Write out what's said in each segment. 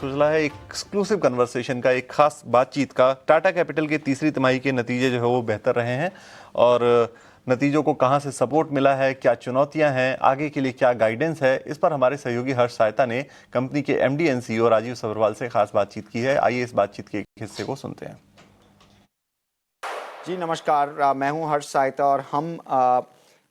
सिलसिला है, एक एक्सक्लूसिव कन्वर्सेशन का, एक खास बातचीत का। टाटा कैपिटल के तीसरी तिमाही के नतीजे जो है वो बेहतर रहे हैं और नतीजों को कहां से सपोर्ट मिला है, क्या चुनौतियां हैं, आगे के लिए क्या गाइडेंस है, इस पर हमारे सहयोगी हर्ष सायता ने कंपनी के MD and CEO Rajiv Sabharwal से खास बातचीत की है। आइए इस बातचीत के एक हिस्से को सुनते हैं। जी नमस्कार, मैं हूं हर्ष सायता और हम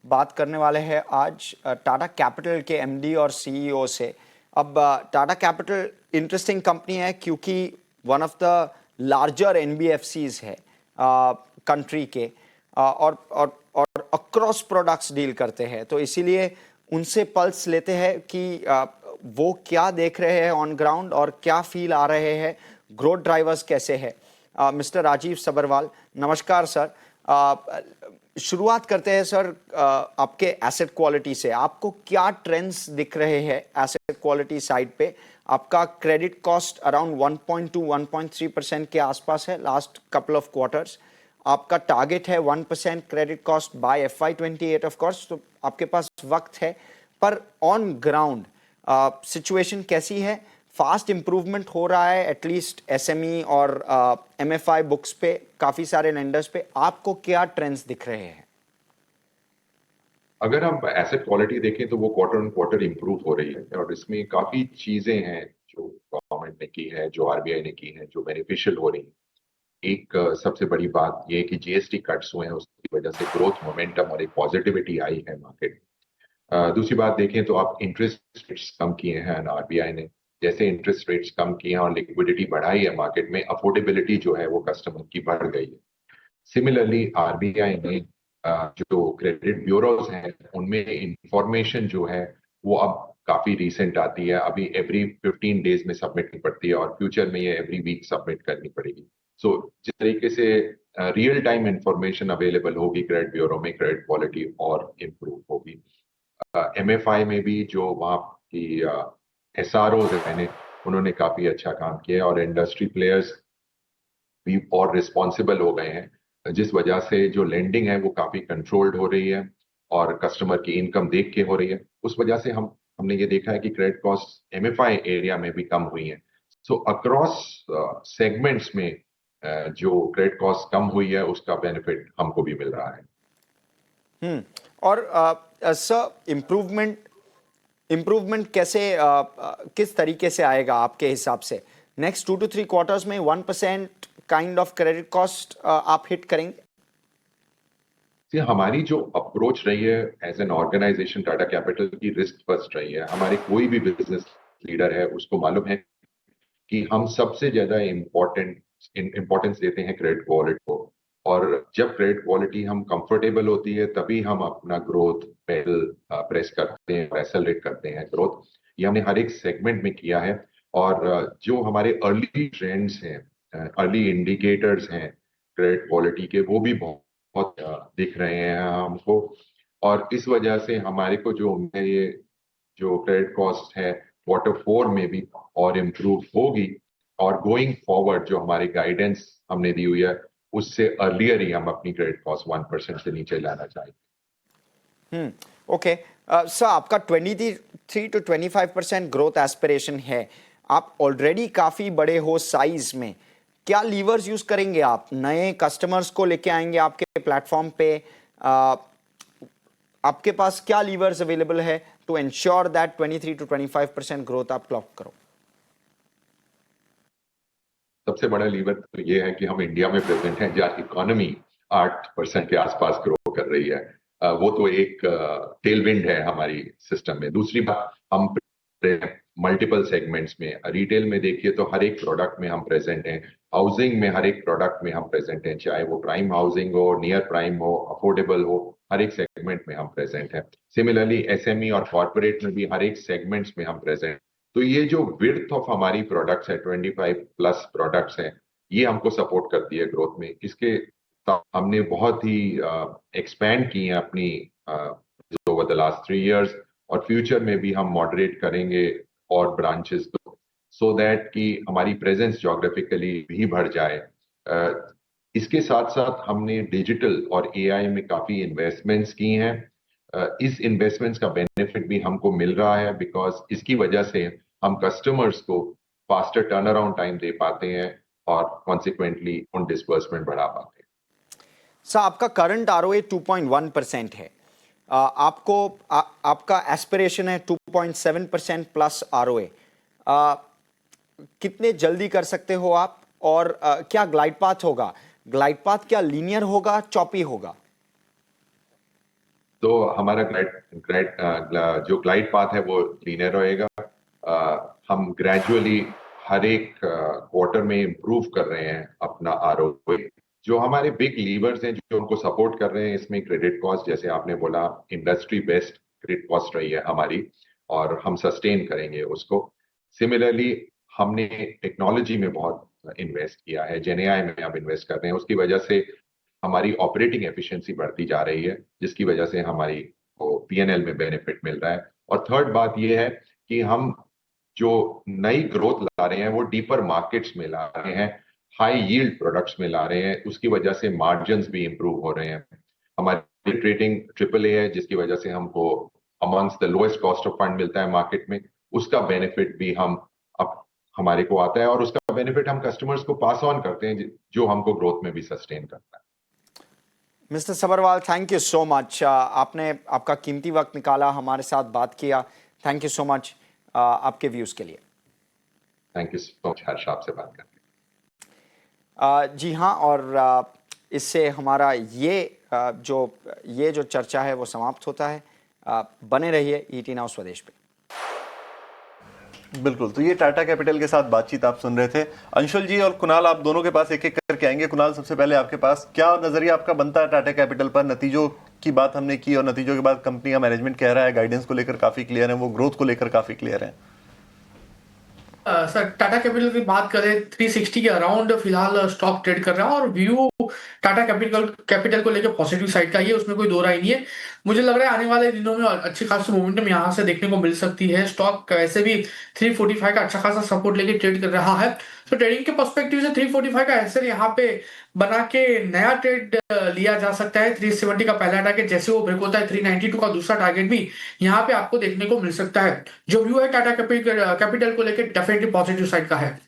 बात करने वाले हैं आज टाटा कैपिटल के एमडी और सीईओ से। अब टाटा कैपिटल इंटरेस्टिंग कंपनी है क्योंकि one of the larger NBFCs है कंट्री के, और अक्रॉस प्रोडक्ट्स डील करते हैं, तो इसीलिए उनसे पल्स लेते हैं कि वो क्या देख रहे हैं ऑन ग्राउंड और क्या फील आ रहे हैं, ग्रोथ ड्राइवर्स कैसे हैं। मिस्टर राजीव सब्रवाल, नमस्कार सर। शुरुआत करते हैं सर आपके एसेट क्वालिटी से। आपको क्या ट्रेंड्स दिख रहे हैं एसेट क्वालिटी साइड पे? आपका क्रेडिट कॉस्ट अराउंड 1.2-1.3% के आसपास है लास्ट कपल ऑफ क्वार्टर्स। आपका टारगेट है 1% credit cost by FY28 of course, तो आपके पास वक्त है। पर ऑन ग्राउंड सिचुएशन कैसी है? फास्ट इंप्रूवमेंट हो रहा है एटलीस्ट एसएमई और एमएफआई बुक्स पे, काफी सारे लेंडर्स पे। आपको क्या ट्रेंड्स दिख रहे हैं? अगर हम एसेट क्वालिटी देखें तो वो क्वार्टर ऑन क्वार्टर इंप्रूव हो रही है और इसमें काफी चीजें हैं जो गवर्नमेंट ने की है, जो आरबीआई ने की है, जो बेनिफिशियल हो रही है। एक सबसे बड़ी बात ये है कि जीएसटी कट्स हुए हैं, उसकी वजह से ग्रोथ मोमेंटम और एक पॉजिटिविटी आई है मार्केट। दूसरी बात देखें तो आप इंटरेस्ट रेट्स कम किए हैं आरबीआई ने। जैसे इंटरेस्ट रेट्स कम किए हैं और लिक्विडिटी बढ़ाई है मार्केट में, अफोर्डेबिलिटी जो है वो कस्टमर की बढ़ गई है। सिमिलरली आरबीआई ने जो क्रेडिट ब्यूरोज हैं उनमें इंफॉर्मेशन जो है वो अब काफी रिसेंट आती है। अभी एवरी 15 डेज में सबमिट करनी पड़ती है और फ्यूचर में ये एवरी वीक सबमिट करनी पड़ेगी। सो जिस तरीके से रियल टाइम इंफॉर्मेशन अवेलेबल होगी क्रेडिट ब्यूरो में, क्रेडिट क्वालिटी और इम्प्रूव होगी। एमएफआई में भी जो वहाँ की एसआरओ है उन्होंने काफी अच्छा काम किया है और इंडस्ट्री प्लेयर्स भी और रिस्पॉन्सिबल हो गए हैं, जिस वजह से जो लेंडिंग है वो काफी कंट्रोल्ड हो रही है और कस्टमर की इनकम देख के हो रही है। उस वजह से हमने ये देखा है कि क्रेडिट कॉस्ट एमएफआई एरिया में भी कम हुई है। सो अक्रॉस सेगमेंट्स में जो क्रेडिट कॉस्ट कम हुई है उसका बेनिफिट हमको भी मिल रहा है। और सर इम्प्रूवमेंट कैसे किस तरीके से आएगा आपके हिसाब से? नेक्स्ट 2 to 3 क्वार्टर्स में 1% काइंड ऑफ क्रेडिट कॉस्ट आप हिट करेंगे? हमारी जो अप्रोच रही है as an organisation, Tata Capital की रिस्क फर्स्ट रही है। हमारे कोई भी बिजनेस लीडर है उसको मालूम है कि हम सबसे ज्यादा इम्पोर्टेंस देते हैं क्रेडिट क्वालिटी को, और जब क्रेडिट क्वालिटी हम कंफर्टेबल होती है तभी हम अपना ग्रोथ पेडल प्रेस करते हैं, एक्सेलरेट करते हैं ग्रोथ। ये हमने हर एक सेगमेंट में किया है और जो हमारे अर्ली ट्रेंड्स हैं, अर्ली इंडिकेटर्स हैं क्रेडिट क्वालिटी के, वो भी बहुत दिख रहे हैं हमको। और इस वजह से हमारे को जो ये जो क्रेडिट कॉस्ट है Q4 में भी और इम्प्रूव होगी और गोइंग फॉरवर्ड जो हमारी गाइडेंस हमने दी हुई है उससे अर्लियर ही हम अपनी क्रेडिट कॉस्ट 1% से नीचे लाना चाहेंगे। ओके सर, आपका 23 to 25% ग्रोथ एस्पिरेशन है। आप ऑलरेडी काफी बड़े हो साइज में। क्या लीवर्स यूज करेंगे आप? नए कस्टमर्स को लेके आएंगे आपके प्लेटफॉर्म पे? आपके पास क्या लीवर्स अवेलेबल है to ensure that 23 to 25% growth आप क्लॉक करो? सबसे बड़ा लीवर तो ये है कि हम इंडिया में प्रेजेंट हैं जहाँ इकोनॉमी 8% के आसपास ग्रो कर रही है। वो तो एक टेलविंड है हमारी सिस्टम में। दूसरी बात, हम मल्टीपल सेगमेंट्स में, रिटेल में देखिए तो हर एक प्रोडक्ट में हम प्रेजेंट हैं, हाउसिंग में हर एक प्रोडक्ट में हम प्रेजेंट हैं, चाहे वो प्राइम हाउसिंग हो, नियर प्राइम हो, अफोर्डेबल हो, हर एक सेगमेंट में हम प्रेजेंट हैं। सिमिलरली एसएमई और कॉर्पोरेट में भी हर एक सेगमेंट्स में हम प्रेजेंट। तो ये जो विड्थ ऑफ हमारी प्रोडक्ट्स है, 25+ प्रोडक्ट्स हैं, ये हमको सपोर्ट करती है ग्रोथ में। इसके हमने बहुत ही एक्सपैंड की है अपनी ओवर द लास्ट 3 इयर्स और फ्यूचर में भी हम मॉडरेट करेंगे और ब्रांचेस को, सो दैट कि हमारी प्रेजेंस ज्योग्राफिकली भी बढ़ जाए। इसके साथ साथ हमने डिजिटल और एआई में काफी इन्वेस्टमेंट्स की हैं। इस इन्वेस्टमेंट्स का बेनिफिट भी हमको मिल रहा है बिकॉज इसकी वजह से हम कस्टमर्स को फास्टर टर्न अराउंड टाइम दे पाते हैं और कॉन्सिक्वेंटली उन डिस्बर्समेंट बढ़ा पाते हैं। सर, आपका करंट आरओए 2.1% है। आपका एस्पिरेशन है 2.7% प्लस आरओए। कितने जल्दी कर सकते हो आप? और क्या ग्लाइड पाथ होगा? ग्लाइड पाथ क्या लीनियर होगा, चॉपी होगा? तो हमारा जो ग्लाइड पाथ है वो लीनियर रहेगा। हम ग्रेजुअली हर एक क्वार्टर में इम्प्रूव कर रहे हैं अपना आरओए। जो हमारे बिग लीवर्स हैं जो उनको सपोर्ट कर रहे हैं इसमें क्रेडिट कॉस्ट, जैसे आपने बोला, इंडस्ट्री बेस्ट क्रेडिट कॉस्ट रही है हमारी और हम सस्टेन करेंगे उसको। सिमिलरली हमने टेक्नोलॉजी में बहुत इन्वेस्ट किया है, जेनएआई में अब इन्वेस्ट कर रहे हैं, उसकी वजह से हमारी ऑपरेटिंग एफिशिएंसी बढ़ती जा रही है, जिसकी वजह से हमारी पीएनएल में बेनिफिट मिल रहा है। और थर्ड बात यह है कि हम जो नई ग्रोथ ला रहे हैं वो डीपर मार्केट्स में ला रहे हैं, हाई यील्ड प्रोडक्ट्स में ला रहे हैं, उसकी वजह से मार्जिन्स भी इंप्रूव हो रहे हैं। हमारी रेटिंग AAA है, जिसकी वजह से हमको amongst the lowest cost of fund मिलता है मार्केट में। उसका बेनिफिट भी अब हमारे को आता है और उसका बेनिफिट हम कस्टमर्स को पास ऑन करते हैं, जो हमको ग्रोथ में भी सस्टेन करता है। Mister Sabharwal, thank you so much. आपने आपका कीमती वक्त निकाला, हमारे साथ बात किया। थैंक यू सो मच आपके व्यूज़ के लिए। थैंक यू सो मच हर्ष, आपसे बात करके। जी हाँ, और इससे हमारा ये जो चर्चा है वो समाप्त होता है। बने रहिए ET नाउ स्वदेश पे। बिल्कुल, तो ये टाटा कैपिटल के साथ बातचीत आप सुन रहे थे। अंशुल जी और कुणाल, आप दोनों के पास एक एक करके आएंगे। कुणाल, सबसे पहले आपके पास क्या नजरिया आपका बनता है टाटा कैपिटल पर? नतीजों की बात हमने की और नतीजों के बाद कंपनी का मैनेजमेंट कह रहा है गाइडेंस को लेकर काफी क्लियर है, वो ग्रोथ को लेकर काफी क्लियर है। सर, टाटा कैपिटल की बात करें 360 के अराउंड फिलहाल स्टॉक ट्रेड कर रहा है और व्यू टाटा कैपिटल को लेकर पॉजिटिव साइड का, ये उसमें कोई दो राय नहीं है। मुझे लग रहा है आने वाले दिनों में अच्छी खासी मोमेंटम यहाँ से देखने को मिल सकती है। स्टॉक वैसे भी 345 का अच्छा खासा सपोर्ट लेके ट्रेड कर रहा है, तो ट्रेडिंग के पर्सपेक्टिव से 345 का एसएल यहाँ पे बना के नया ट्रेड लिया जा सकता है। 370 का पहला टारगेट जैसे वो ब्रेक होता है, 392 का दूसरा टारगेट भी यहाँ पे आपको देखने को मिल सकता है। जो व्यू है टाटा कैपिटल को लेकर डेफिनेटली पॉजिटिव साइड का है।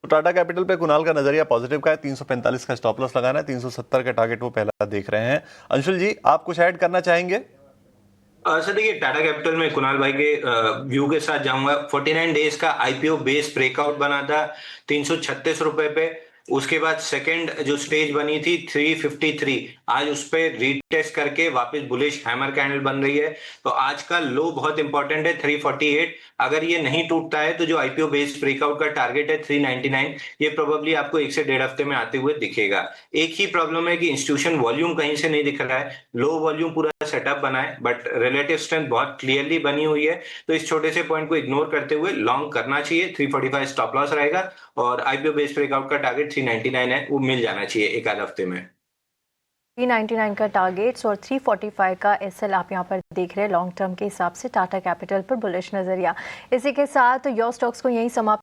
तो टाटा कैपिटल पे कुणाल का नजरिया पॉजिटिव का है, 345 का स्टॉप लॉस लगाना है, 370 का टारगेट वो पहला देख रहे हैं। अंशुल जी, आप कुछ ऐड करना चाहेंगे? सर देखिए, टाटा कैपिटल में कुणाल भाई के व्यू के साथ जाऊंगा। 49 डेज का आईपीओ बेस ब्रेकआउट बना था 336 रुपए पे। उसके बाद सेकंड जो स्टेज बनी थी 353, आज उस पर रीटेस्ट करके वापस बुलिश हैमर कैंडल बन रही है। तो आज का लो बहुत इंपॉर्टेंट है 348। अगर ये नहीं टूटता है तो जो आईपीओ बेस ब्रेकआउट का टारगेट है 399, ये प्रोबेबली आपको 1 से 1.5 हफ्ते में आते हुए दिखेगा। एक ही प्रॉब्लम है कि इंस्टीट्यूशन वॉल्यूम कहीं से नहीं दिख रहा है, लो वॉल्यूम पूरा सेटअप बना है, बट रिलेटिव स्ट्रेंथ बहुत क्लियरली बनी हुई है। तो इस छोटे से पॉइंट को इग्नोर करते हुए लॉन्ग करना चाहिए। 345 स्टॉप लॉस रहेगा और आईपीओ बेस ब्रेकआउट का टारगेट 399 है, वो मिल जाना चाहिए एक आध हफ्ते में। 399 का टारगेट्स और 345 का एसएल आप यहाँ पर देख रहे हैं। लॉन्ग टर्म के हिसाब से टाटा कैपिटल पर बुलिश नजरिया। इसी के साथ योर स्टॉक्स को यही समाप्त